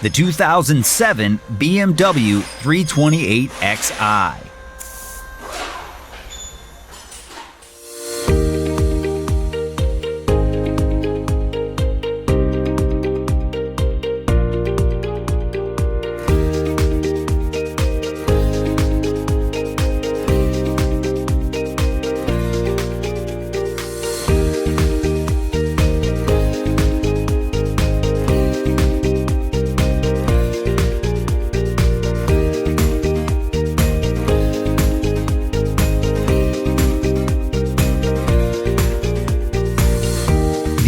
the 2007 BMW 328xi.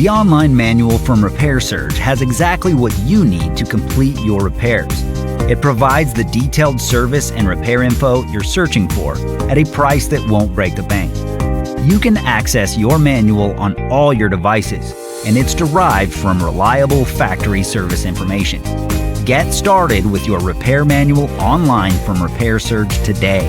The online manual from Repair Surge has exactly what you need to complete your repairs. It provides the detailed service and repair info you're searching for at a price that won't break the bank. You can access your manual on all your devices, and it's derived from reliable factory service information. Get started with your repair manual online from Repair Surge today.